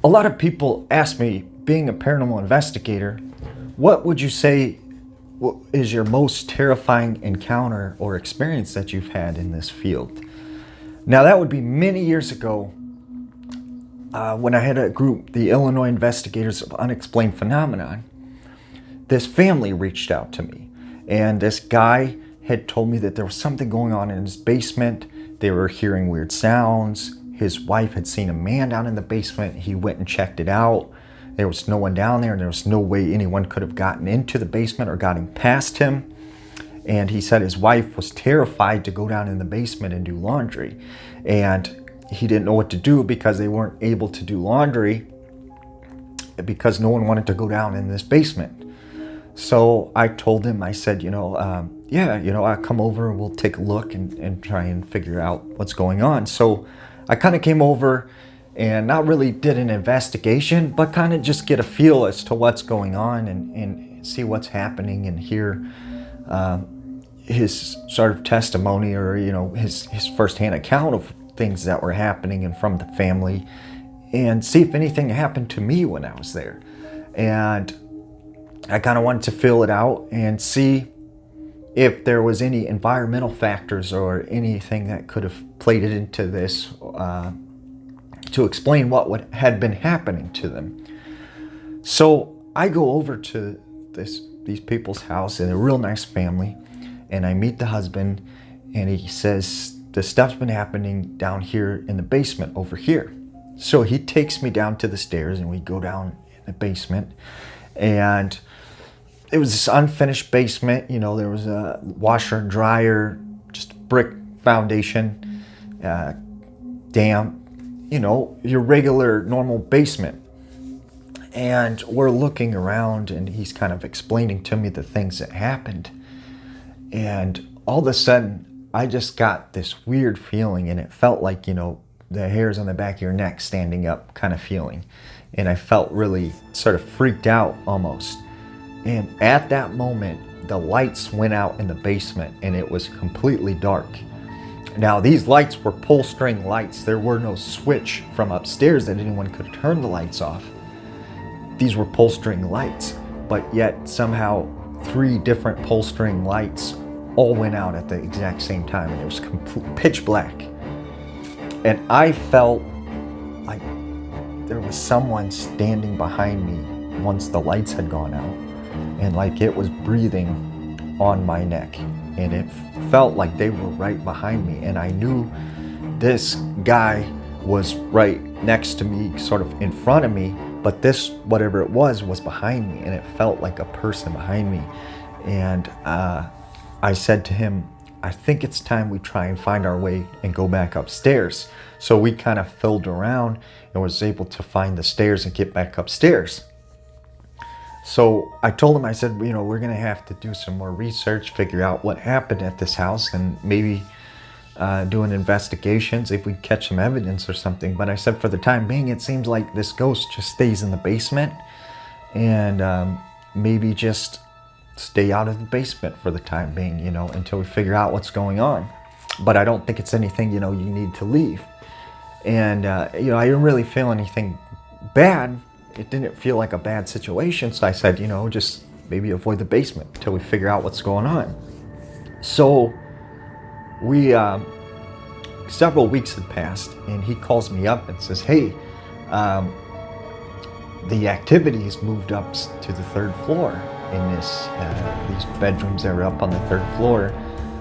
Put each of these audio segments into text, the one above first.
A lot of people ask me, being a paranormal investigator, what would you say is your most terrifying encounter or experience that you've had in this field? Now, that would be many years ago when I had a group, the Illinois Investigators of Unexplained Phenomenon. This family reached out to me, and this guy had told me that there was something going on in his basement. They were hearing weird sounds. His wife had seen a man down in the basement. He went and checked it out. There was no one down there, and there was no way anyone could have gotten into the basement or gotten past him. And he said his wife was terrified to go down in the basement and do laundry. And he didn't know what to do because they weren't able to do laundry because no one wanted to go down in this basement. So I told him, I said, I'll come over and we'll take a look and try and figure out what's going on. So I kind of came over and not really did an investigation, but kind of just get a feel as to what's going on and see what's happening and hear his sort of testimony or, his firsthand account of things that were happening and from the family, and see if anything happened to me when I was there. And I kind of wanted to fill it out and see if there was any environmental factors or anything that could have played it into this to explain what had been happening to them. So I go over to these people's house, and a real nice family, and I meet the husband, and he says, the stuff's been happening down here in the basement over here. So he takes me down to the stairs, and we go down in the basement, and it was this unfinished basement. There was a washer and dryer, just brick foundation, damp, your regular normal basement. And we're looking around, and he's kind of explaining to me the things that happened. And all of a sudden, I just got this weird feeling, and it felt like, the hairs on the back of your neck standing up kind of feeling. And I felt really sort of freaked out almost. And at that moment, the lights went out in the basement, and it was completely dark. Now, these lights were pull string lights. There were no switch from upstairs that anyone could turn the lights off. These were pull string lights, but yet somehow 3 different pull string lights all went out at the exact same time, and it was pitch black. And I felt like there was someone standing behind me once the lights had gone out, and like it was breathing on my neck, and it felt like they were right behind me. And I knew this guy was right next to me, sort of in front of me, but this, whatever it was behind me, and it felt like a person behind me. And I said to him, I think it's time we try and find our way and go back upstairs. So we kind of filled around and was able to find the stairs and get back upstairs. So I told him, I said, we're going to have to do some more research, figure out what happened at this house, and maybe do an investigation, see if we catch some evidence or something. But I said, for the time being, it seems like this ghost just stays in the basement, and maybe just stay out of the basement for the time being, until we figure out what's going on. But I don't think it's anything, you need to leave. And, I didn't really feel anything bad. It didn't feel like a bad situation. So I said, just maybe avoid the basement until we figure out what's going on. So we, several weeks had passed, and he calls me up and says, hey, the activity has moved up to the 3rd floor in these bedrooms that are up on the 3rd floor.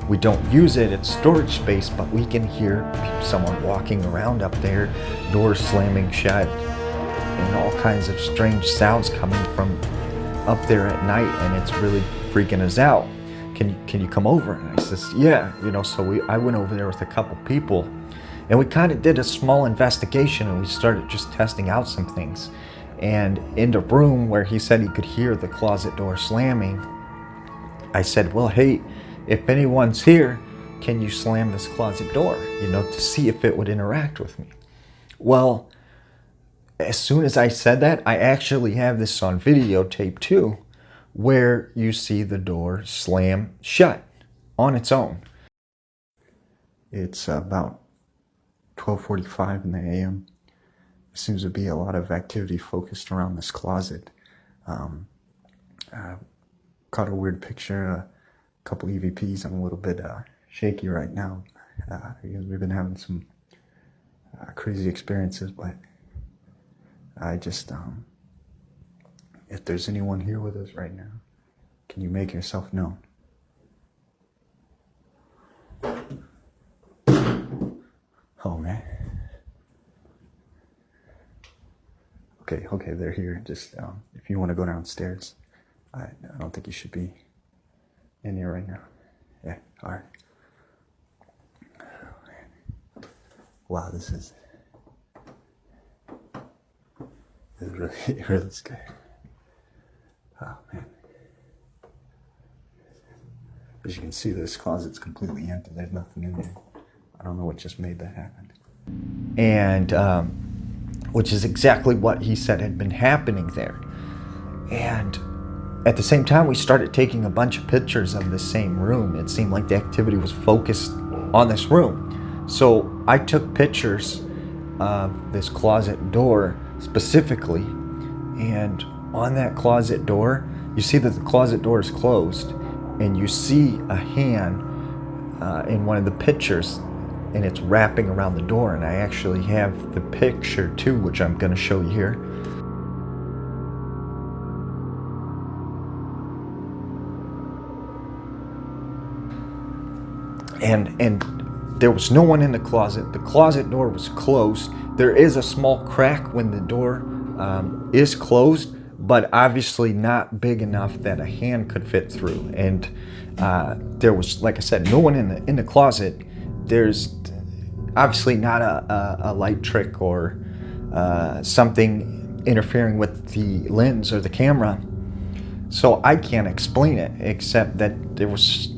We don't use it, it's storage space, but we can hear someone walking around up there, doors slamming shut, and all kinds of strange sounds coming from up there at night, and it's really freaking us out. Can you come over? And I says, yeah, so I went over there with a couple people, and we kind of did a small investigation, and we started just testing out some things. And in the room where he said he could hear the closet door slamming, I said, well, hey, if anyone's here, can you slam this closet door, to see if it would interact with me? Well, as soon as I said that, I actually have this on videotape too, where you see the door slam shut on its own. It's about 12:45 in the a.m. seems to be a lot of activity focused around this closet. Caught a weird picture, a couple EVPs. I'm a little bit shaky right now because we've been having some crazy experiences, but I just, if there's anyone here with us right now, can you make yourself known? Oh, man. Okay, they're here. Just, if you want to go downstairs, I don't think you should be in here right now. Yeah, all right. Oh, wow, this is really, really scary. Oh, man. As you can see, this closet's completely empty. There's nothing in there. I don't know what just made that happen. And, which is exactly what he said had been happening there. And at the same time, we started taking a bunch of pictures of the same room. It seemed like the activity was focused on this room. So I took pictures of this closet door specifically. And on that closet door, you see that the closet door is closed. And you see a hand in one of the pictures, and it's wrapping around the door. And I actually have the picture too, which I'm going to show you here. And there was no one in the closet. The closet door was closed. There is a small crack when the door is closed, but obviously not big enough that a hand could fit through. And there was, like I said, no one in the closet. There's obviously not a light trick or something interfering with the lens or the camera. So I can't explain it, except that there was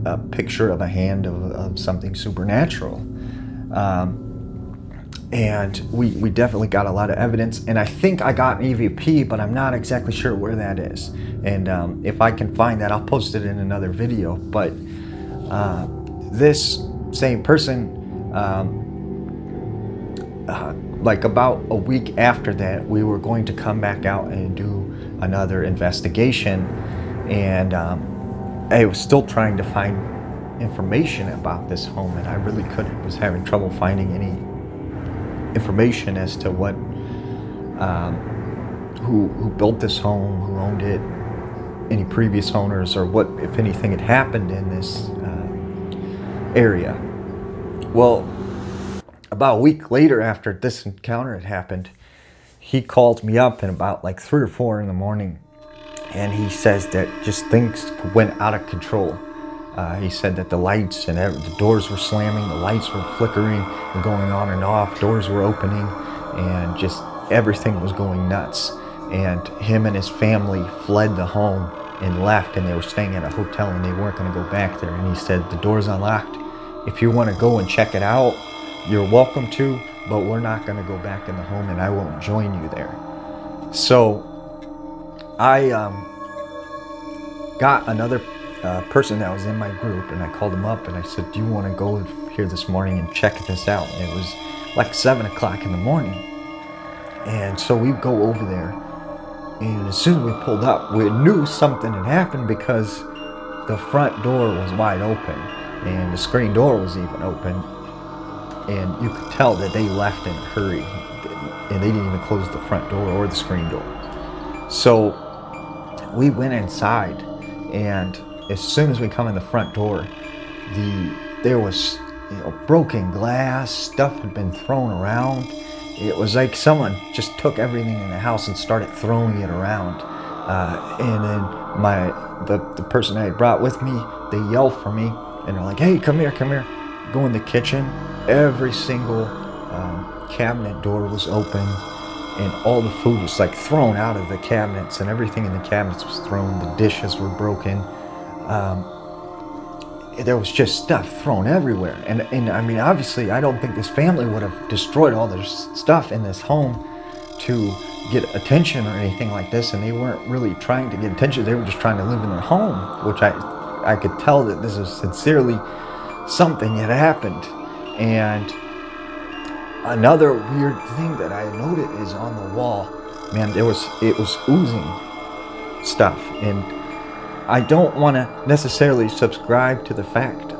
a picture of a hand of something supernatural. And we definitely got a lot of evidence, and I think I got an EVP, but I'm not exactly sure where that is. And if I can find that, I'll post it in another video. But this same person, like about a week after that, we were going to come back out and do another investigation, and I was still trying to find information about this home, and I really couldn't. Was having trouble finding any information as to what, who built this home, who owned it, any previous owners, or what, if anything, had happened in this area. Well, about a week later, after this encounter had happened, he called me up in about like 3 or 4 in the morning, and he says that just things went out of control. He said that the lights and the doors were slamming, the lights were flickering and going on and off, doors were opening, and just everything was going nuts. And him and his family fled the home and left, and they were staying at a hotel, and they weren't going to go back there. And he said, the door's unlocked. If you want to go and check it out, you're welcome to, but we're not going to go back in the home, and I won't join you there. So I got another person that was in my group, and I called him up and I said, do you want to go here this morning and check this out? And it was like 7 o'clock in the morning. And so we go over there, and as soon as we pulled up, we knew something had happened because the front door was wide open and the screen door was even open, and you could tell that they left in a hurry, and they didn't even close the front door or the screen door. So we went inside, and as soon as we come in the front door, there was broken glass, stuff had been thrown around. It was like someone just took everything in the house and started throwing it around. And then the person I had brought with me, they yelled for me, and they're like, hey, come here. Go in the kitchen. Every single cabinet door was open, and all the food was like thrown out of the cabinets, and everything in the cabinets was thrown. The dishes were broken. There was just stuff thrown everywhere. And I mean, obviously, I don't think this family would have destroyed all their stuff in this home to get attention or anything like this. And they weren't really trying to get attention. They were just trying to live in their home, which I could tell that this was sincerely something had happened. And Another weird thing that I noted is on the wall, man, it was oozing stuff, and I don't want to necessarily subscribe to the fact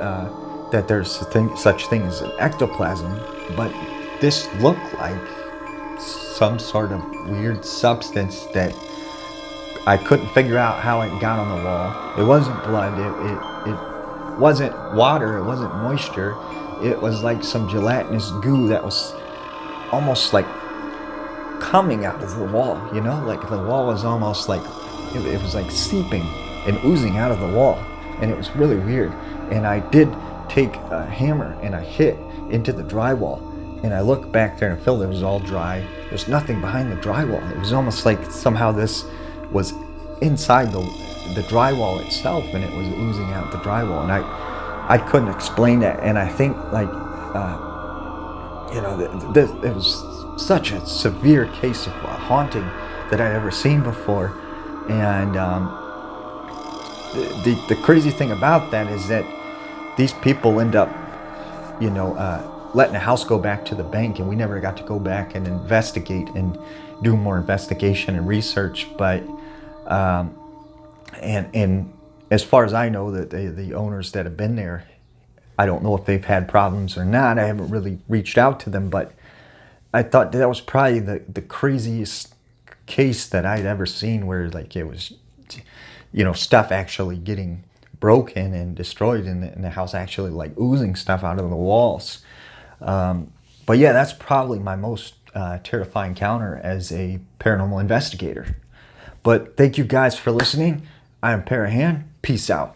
that there's such thing as an ectoplasm, but this looked like some sort of weird substance that I couldn't figure out how it got on the wall. It wasn't blood. It wasn't water. It wasn't moisture. It was like some gelatinous goo that was almost like coming out of the wall, you know? Like the wall was almost like, it was like seeping and oozing out of the wall. And it was really weird. And I did take a hammer and I hit into the drywall. And I looked back there and I felt it was all dry. There's nothing behind the drywall. It was almost like somehow this was inside the drywall itself, and it was oozing out the drywall. And I couldn't explain that. And I think like, it was such a severe case of haunting that I'd ever seen before. And the crazy thing about that is that these people end up, letting the house go back to the bank, and we never got to go back and investigate and do more investigation and research. But and as far as I know, that the owners that have been there, I don't know if they've had problems or not. I haven't really reached out to them, but I thought that was probably the craziest case that I'd ever seen, where like it was, stuff actually getting broken and destroyed, and the house actually like oozing stuff out of the walls. But yeah, that's probably my most terrifying encounter as a paranormal investigator. But thank you guys for listening. I'm Parahan. Peace out.